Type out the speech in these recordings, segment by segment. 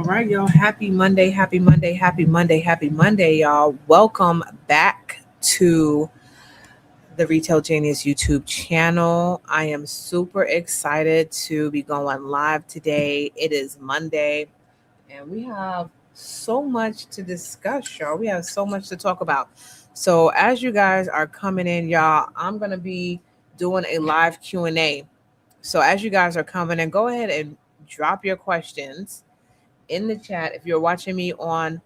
right, y'all. Happy Monday, happy Monday, happy Monday, happy Monday, y'all. Welcome back to the Retail Genius YouTube channel. I am super excited to be going live today. It is Monday, and we have so much to discuss, y'all. We have so much to talk about. So, as you guys are coming in, y'all, I'm going to be doing a live Q&A. So, as you guys are coming in, go ahead and drop your questions in the chat. If you're watching me on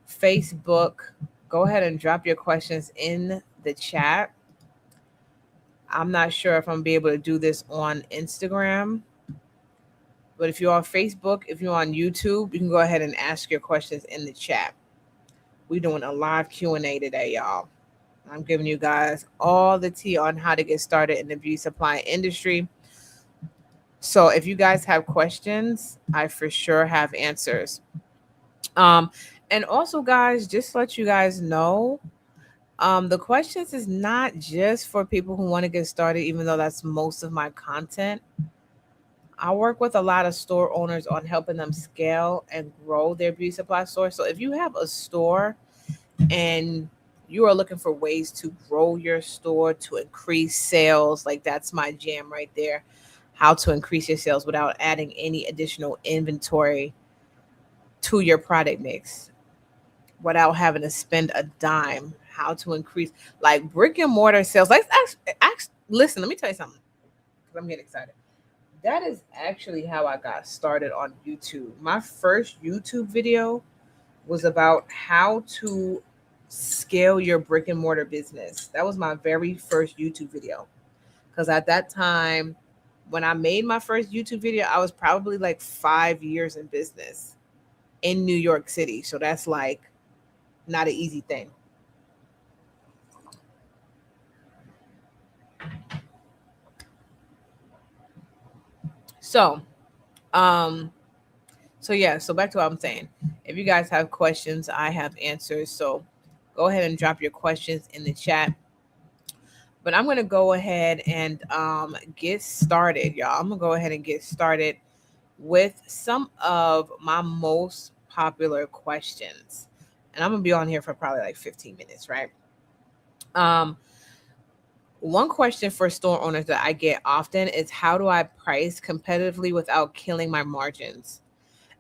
Facebook, go ahead and drop your questions in the chat. I'm not sure if I'm gonna be able to do this on Instagram, but if you're on Facebook, if you're on YouTube, you can go ahead and ask your questions in the chat. We're doing a live Q&A today, y'all. I'm giving you guys all the tea on how to get started in the beauty supply industry. So if you guys have questions, I for sure have answers. Um, and also, guys, just to let you guys know, the questions is not just for people who want to get started, even though that's most of my content. I work with a lot of store owners on helping them scale and grow their beauty supply store. So if you have a store and you are looking for ways to grow your store to increase sales, like that's my jam right there. How to increase your sales without adding any additional inventory to your product mix, without having to spend a dime. How to increase like brick and mortar sales. Like, listen, let me tell you something. 'Cause I'm getting excited. That is actually how I got started on YouTube. My first YouTube video was about how to scale your brick and mortar business. That was my very first YouTube video. Because at that time, when I made my first YouTube video, I was probably like 5 years in business in New York City. So that's like not an easy thing. So, um, so back to what I'm saying. If you guys have questions, I have answers. So go ahead and drop your questions in the chat. But I'm gonna go ahead and get started, y'all. I'm gonna go ahead and get started with some of my most popular questions. And I'm gonna be on here for probably like 15 minutes, right? Um, One question for store owners that I get often is how do I price competitively without killing my margins?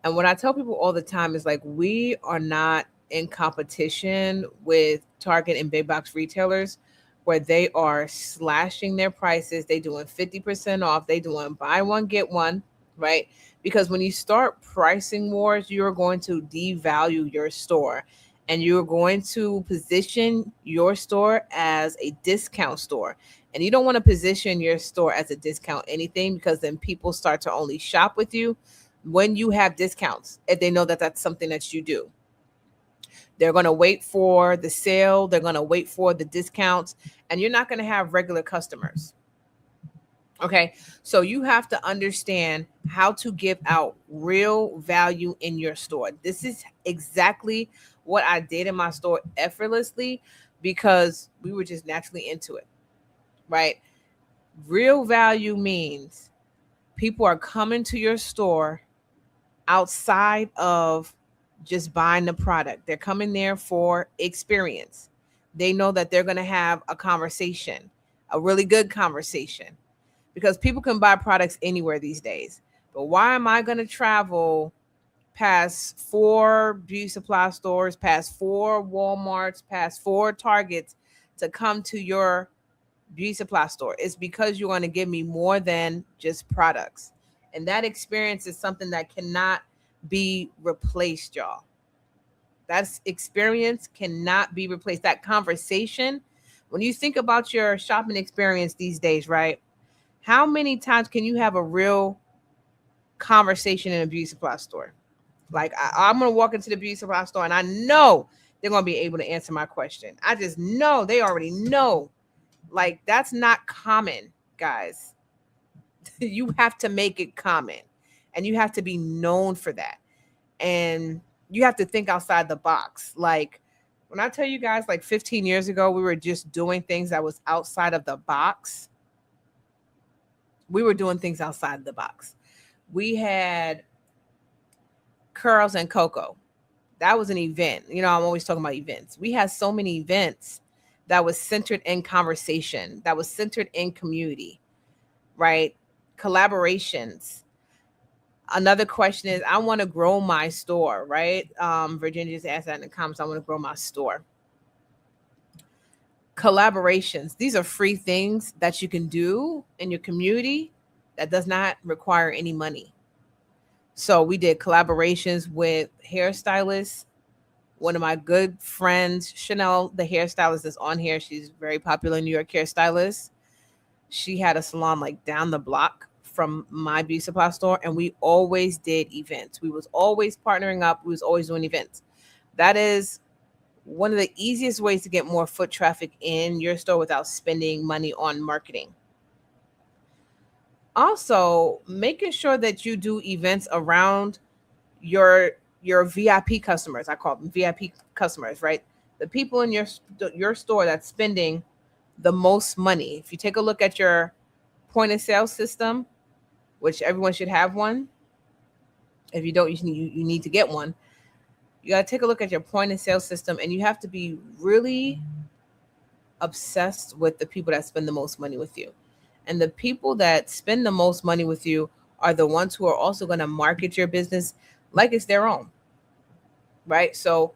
And what I tell people all the time is like, we are not in competition with Target and big box retailers where they are slashing their prices. They doing 50% off. They doing buy one, get one, right? Because when you start pricing wars, you're going to devalue your store and you're going to position your store as a discount store. And you don't want to position your store as a discount anything because then people start to only shop with you when you have discounts, if they know that that's something that you do. They're going to wait for the sale, they're going to wait for the discounts, and you're not going to have regular customers. Okay, so you have to understand how to give out real value in your store. This is exactly what I did in my store effortlessly because we were just naturally into it, right? Real value means people are coming to your store outside of just buying the product. They're coming there for experience. They know that they're going to have a conversation, a really good conversation, because people can buy products anywhere these days. But why am I going to travel past 4 beauty supply stores, past 4 Walmarts, past 4 Targets to come to your beauty supply store? It's because you want to give me more than just products. And that experience is something that cannot be replaced, y'all. That's experience cannot be replaced. That conversation, when you think about your shopping experience these days, right? How many times can you have a real conversation in a beauty supply store? Like, I'm going to walk into the beauty supply store and I know they're going to be able to answer my question. I just know they already know. Like, that's not common, guys. You have to make it common and you have to be known for that. And you have to think outside the box. Like, when I tell you guys, like 15 years ago, we were just doing things that was outside of the box. We were doing things outside the box. We had Curls and Cocoa. That was an event. You know, I'm always talking about events. We had so many events that was centered in conversation, that was centered in community, right? Collaborations. Another question is, I want to grow my store, right? Virginia just asked that in the comments. I want to grow my store. Collaborations. These are free things that you can do in your community that does not require any money. So we did collaborations with hairstylists. One of my good friends, Chanel, the hairstylist that's on here, she's very popular New York hairstylist. She had a salon like down the block from my beauty supply store, and we always did events. We was always partnering up. We was always doing events. That is one of the easiest ways to get more foot traffic in your store without spending money on marketing. Also, making sure that you do events around your VIP customers. I call them VIP customers, right? The people in your store that's spending the most money. If you take a look at your point of sale system, which everyone should have one. If you don't, you need to get one. You got to take a look at your point of sale system, and you have to be really obsessed with the people that spend the most money with you. And the people that spend the most money with you are the ones who are also going to market your business like it's their own, right? So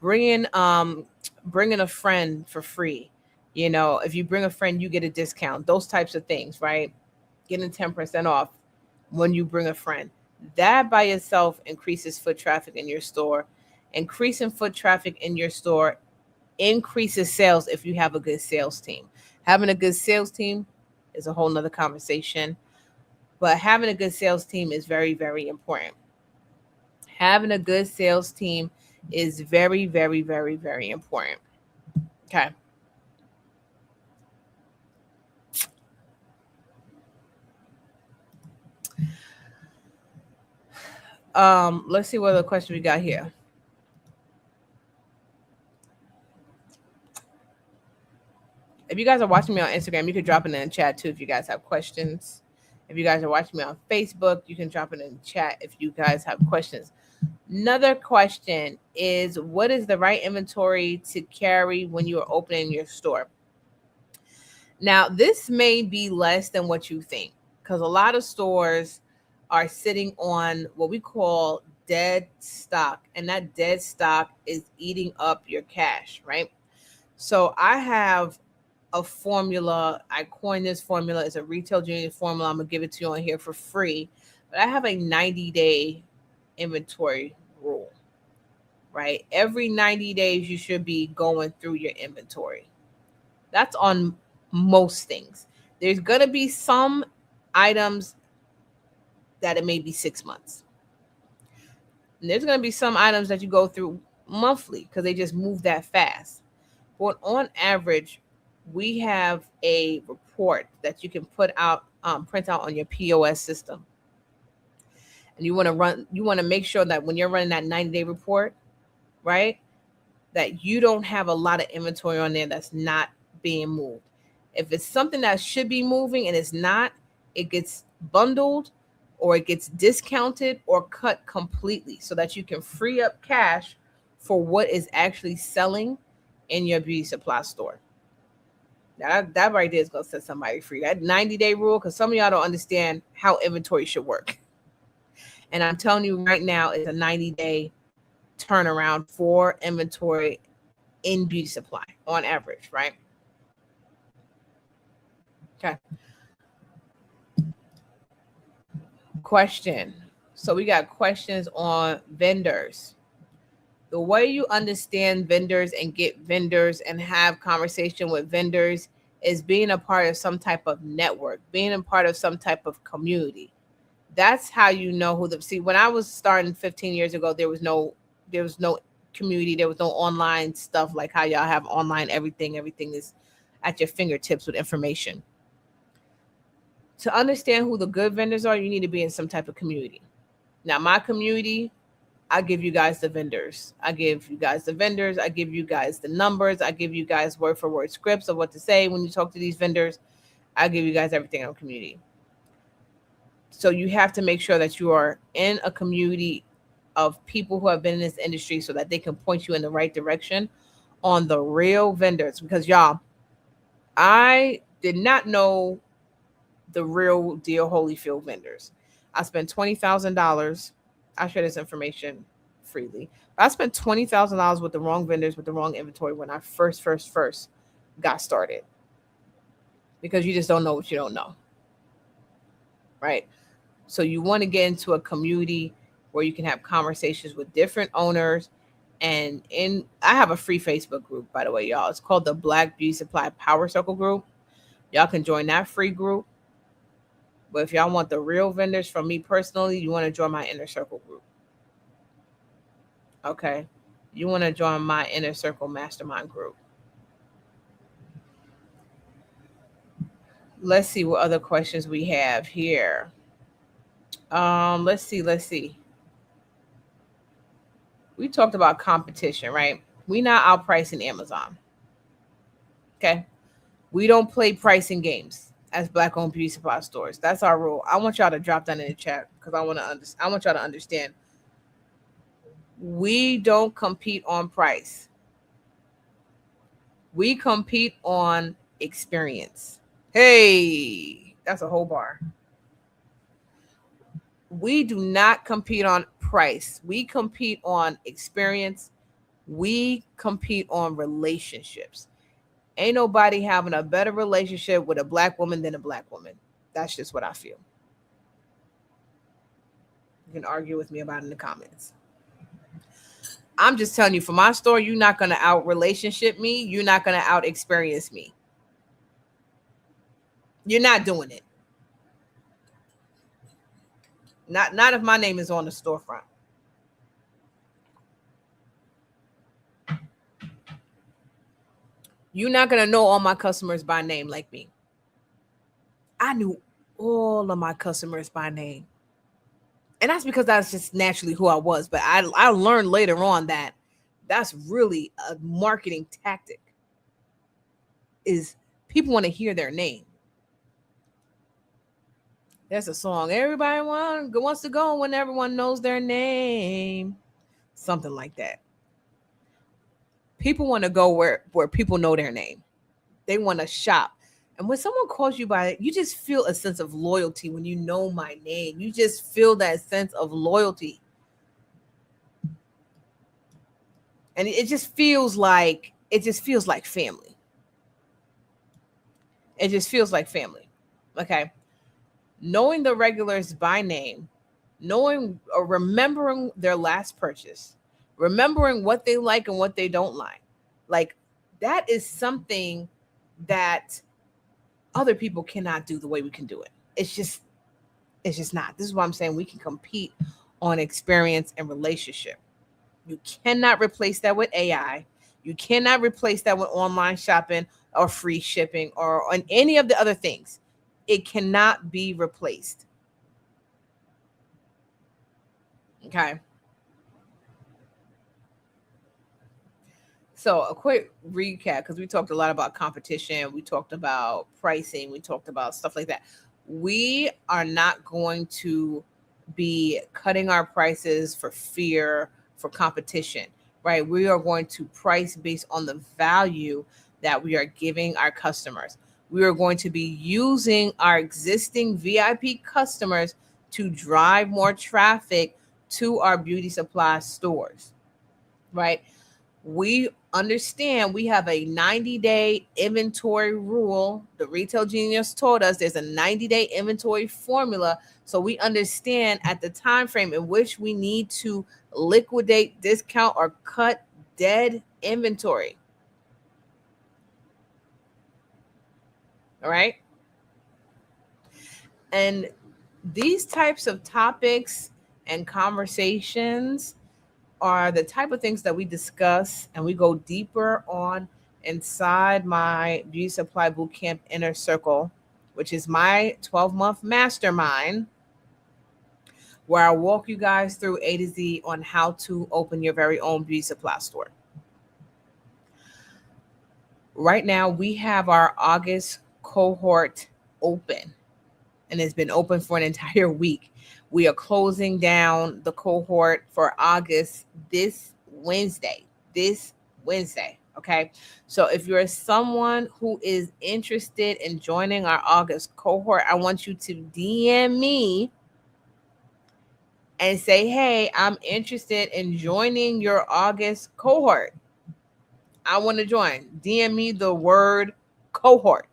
bringing a friend for free. You know, if you bring a friend, you get a discount. Those types of things, right? Getting 10% off when you bring a friend. That by itself increases foot traffic in your store. Increasing foot traffic in your store increases sales if you have a good sales team. Having a good sales team is a whole nother conversation, but having a good sales team is very, very important. Having a good sales team is very, very, very, very important. Okay. Let's see what other question we got here. If you guys are watching me on Instagram, you can drop it in the chat too if you guys have questions. If you guys are watching me on Facebook, you can drop it in the chat if you guys have questions. Another question is, what is the right inventory to carry when you are opening your store? Now, this may be less than what you think, because a lot of stores are sitting on what we call dead stock, and that dead stock is eating up your cash, right? So I have a formula. I coined this formula. It's a Retail Genius formula. I'm gonna give it to you on here for free. But I have a 90-day inventory rule, right? Every 90 days, you should be going through your inventory. That's on most things. There's gonna be some items that it may be 6 months. And there's gonna be some items that you go through monthly because they just move that fast. But on average, we have a report that you can print out on your POS system. And you want to make sure that when you're running that 90-day report, right, that you don't have a lot of inventory on there that's not being moved. If it's something that should be moving and it's not, it gets bundled or it gets discounted or cut completely so that you can free up cash for what is actually selling in your beauty supply store. Now that right there is going to set somebody free. That 90-day rule, because some of y'all don't understand how inventory should work. And I'm telling you right now, it's a 90-day turnaround for inventory in beauty supply on average, right? Okay. Question. So we got questions on vendors. The way you understand vendors and get vendors and have conversation with vendors is being a part of some type of network, being a part of some type of community. That's how you know who see, when I was starting 15 years ago, there was no community, there was no online stuff like how y'all have online everything. Everything is at your fingertips with information. To understand who the good vendors are, you need to be in some type of community. Now, my community, I give you guys the vendors. I give you guys the numbers. I give you guys word for word scripts of what to say when you talk to these vendors. I give you guys everything on community. So you have to make sure that you are in a community of people who have been in this industry so that they can point you in the right direction on the real vendors. Because y'all, I did not know the real deal Holyfield vendors. I spent $20,000. I share this information freely. But I spent $20,000 with the wrong vendors with the wrong inventory when I first got started, because you just don't know what you don't know, right? So you want to get into a community where you can have conversations with different owners. And I have a free Facebook group, by the way, y'all. It's called the Black Beauty Supply Power Circle group. Y'all can join that free group. But if y'all want the real vendors from me personally, you want to join my inner circle group. Okay? You want to join my inner circle mastermind group. Let's see what other questions we have here. Let's see. We talked about competition, right? We not outpricing Amazon. Okay? We don't play pricing games as Black-owned beauty supply stores. That's our rule. I want y'all to drop that in the chat because I want y'all to understand. We don't compete on price. We compete on experience. Hey, that's a whole bar. We do not compete on price. We compete on experience. We compete on relationships. Ain't nobody having a better relationship with a Black woman than a Black woman. That's just what I feel. You can argue with me about it in the comments. I'm just telling you, for my store, you're not going to out relationship me. You're not going to out experience me. You're not doing it. Not if my name is on the storefront. You're not going to know all my customers by name like me. I knew all of my customers by name. And that's because that's just naturally who I was. But I learned later on that that's really a marketing tactic. Is people want to hear their name. There's a song, everybody wants to go when everyone knows their name. Something like that. People want to go where people know their name. They want to shop. And when someone calls you by it, you just feel a sense of loyalty when you know my name. You just feel that sense of loyalty. And it just feels like family. It just feels like family. Okay. Knowing the regulars by name, knowing or remembering their last purchase, remembering what they like and what they don't like that is something that other people cannot do the way we can do it. It's just not. This is why I'm saying we can compete on experience and relationship. You cannot replace that with AI. You cannot replace that with online shopping or free shipping or on any of the other things. It cannot be replaced. Okay. So a quick recap, because we talked a lot about competition. We talked about pricing. We talked about stuff like that. We are not going to be cutting our prices for fear for competition, right? We are going to price based on the value that we are giving our customers. We are going to be using our existing VIP customers to drive more traffic to our beauty supply stores, right? We understand we have a 90-day inventory rule. The Retail Genius told us there's a 90-day inventory formula. So we understand at the time frame in which we need to liquidate, discount, or cut dead inventory. All right. And these types of topics and conversations are the type of things that we discuss and we go deeper on inside my Beauty Supply Bootcamp Inner Circle, which is my 12-month mastermind, where I walk you guys through A to Z on how to open your very own beauty supply store. Right now, we have our August cohort open. and it's been open for an entire week. We are closing down the cohort for August this Wednesday. This Wednesday. Okay. So if you're someone who is interested in joining our August cohort, I want you to DM me and say, hey, I'm interested in joining your August cohort. I want to join. DM me the word cohort.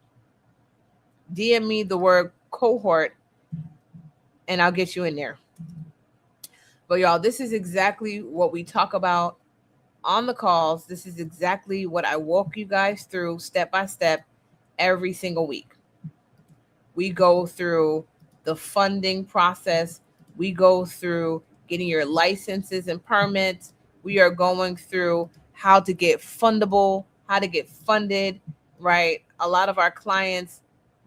DM me the word cohort and I'll get you in there. But y'all, this is exactly what we talk about on the calls. This is exactly what I walk you guys through step by step every single week. We go through the funding process. We go through getting your licenses and permits. We are going through how to get fundable, how to get funded, right? A lot of our clients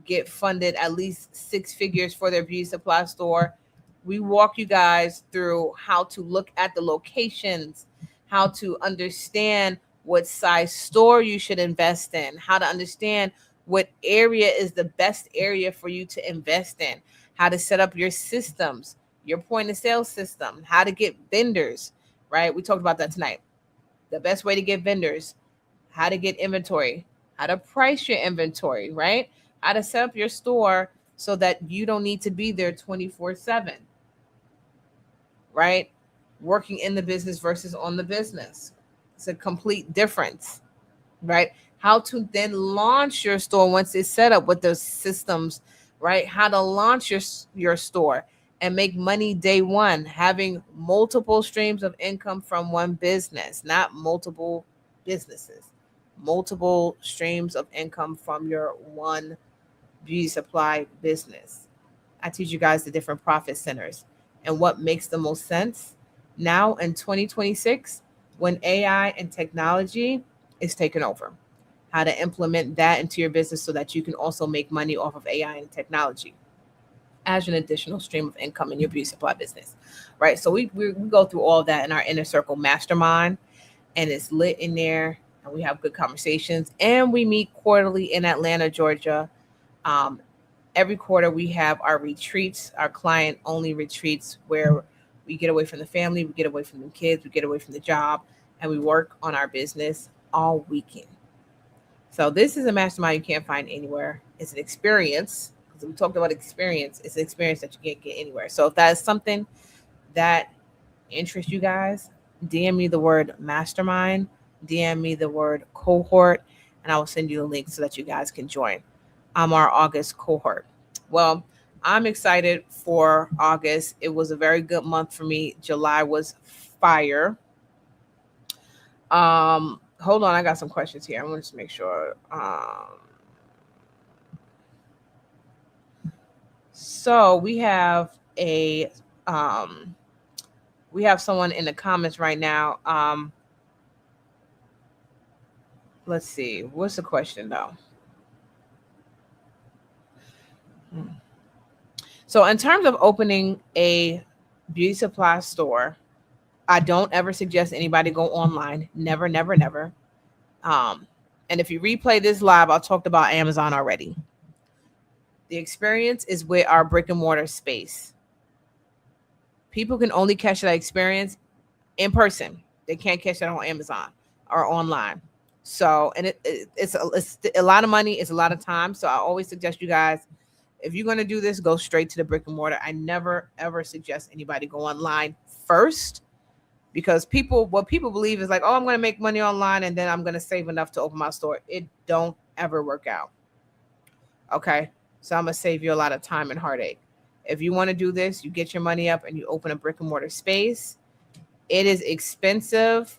get funded at least 6 figures for their beauty supply store. We walk you guys through how to look at the locations, how to understand what size store you should invest in, how to understand what area is the best area for you to invest in, how to set up your systems, your point of sale system, how to get vendors, right? We talked about that tonight. The best way to get vendors, how to get inventory, how to price your inventory, right? How to set up your store so that you don't need to be there 24/7, right? Working in the business versus on the business. It's a complete difference, right? How to then launch your store once it's set up with those systems, right? How to launch your store and make money day one, having multiple streams of income from one business, not multiple businesses, multiple streams of income from your one beauty supply business. I teach you guys the different profit centers and what makes the most sense now in 2026 when AI and technology is taking over. How to implement that into your business so that you can also make money off of AI and technology as an additional stream of income in your beauty supply business, right? So we go through all of that in our Inner Circle Mastermind, and it's lit in there, and we have good conversations, and we meet quarterly in Atlanta, Georgia. Every quarter we have our retreats, our client only retreats, where we get away from the family, we get away from the kids, we get away from the job, and we work on our business all weekend. So this is a mastermind you can't find anywhere. It's an experience. Because we talked about experience. It's an experience that you can't get anywhere. So if that is something that interests you guys, DM me the word mastermind, DM me the word cohort, and I will send you the link so that you guys can join our August cohort. Well, I'm excited for August. It was a very good month for me. July was fire. Hold on, I got some questions here. I want to make sure. So we have someone in the comments right now. Let's see. What's the question though? So in terms of opening a beauty supply store, I don't ever suggest anybody go online. Never, never, never. And if you replay this live, I talked about Amazon already. The experience is with our brick and mortar space. People can only catch that experience in person. They can't catch that on Amazon or online. So, and it's a lot of money. It's a lot of time. So I always suggest you guys, if you're going to do this, go straight to the brick and mortar. I never, ever suggest anybody go online first, because what people believe is like, oh, I'm going to make money online and then I'm going to save enough to open my store. It don't ever work out. Okay. So I'm going to save you a lot of time and heartache. If you want to do this, you get your money up and you open a brick and mortar space. It is expensive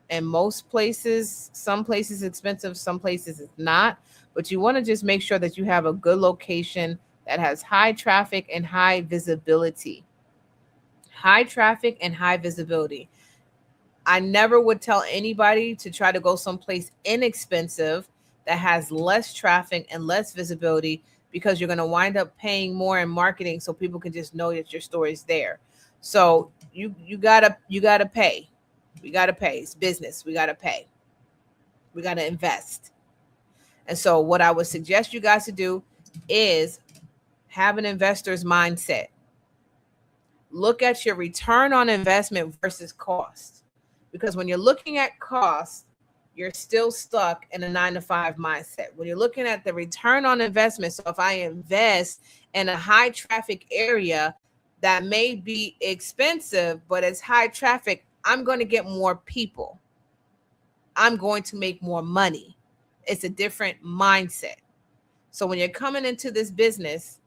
in most places. Some places expensive, some places it's not. But you want to just make sure that you have a good location that has high traffic and high visibility. High traffic and high visibility. I never would tell anybody to try to go someplace inexpensive that has less traffic and less visibility, because you're going to wind up paying more in marketing so people can just know that your store is there. So you gotta pay. We gotta pay. It's business. We gotta pay. We gotta invest. And so what I would suggest you guys to do is Have an investor's mindset. Look at your return on investment versus cost. Because when you're looking at cost, you're still stuck in a 9 to 5 mindset. When you're looking at the return on investment, so if I invest in a high traffic area that may be expensive, but it's high traffic, I'm going to get more people. I'm going to make more money. It's a different mindset. So when you're coming into this business,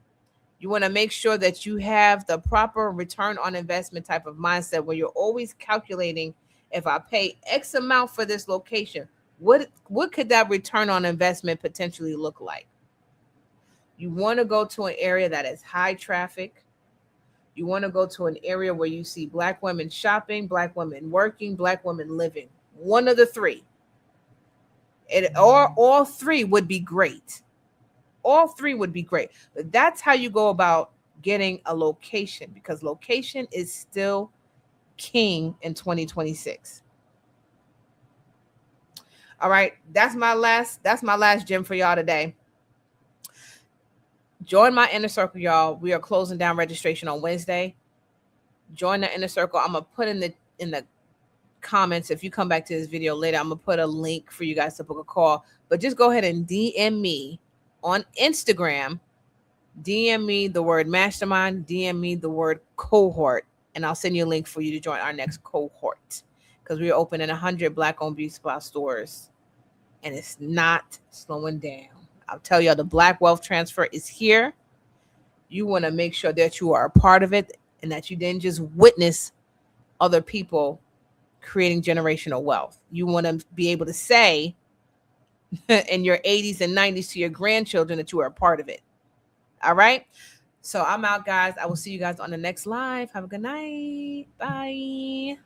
you want to make sure that you have the proper return on investment type of mindset where you're always calculating, if I pay X amount for this location, what could that return on investment potentially look like? You want to go to an area that is high traffic. You want to go to an area where you see Black women shopping, Black women working, Black women living. One of the three. Or all three would be great. All three would be great. But that's how you go about getting a location, because location is still king in 2026. All right, that's my last gem for y'all today. Join my inner circle, y'all. We are closing down registration on Wednesday. Join the inner circle. I'm gonna put in the comments, if you come back to this video later, I'm gonna put a link for you guys to book a call. But just go ahead and DM me on Instagram. DM me the word mastermind, DM me the word cohort, and I'll send you a link for you to join our next cohort, because we're opening 100 Black-owned beauty supply stores, and it's not slowing down. I'll tell y'all, the Black wealth transfer is here. You want to make sure that you are a part of it and that you didn't just witness other people creating generational wealth. You want to be able to say in your 80s and 90s to your grandchildren that you are a part of it. All right. So I'm out, guys. I will see you guys on the next live. Have a good night. Bye.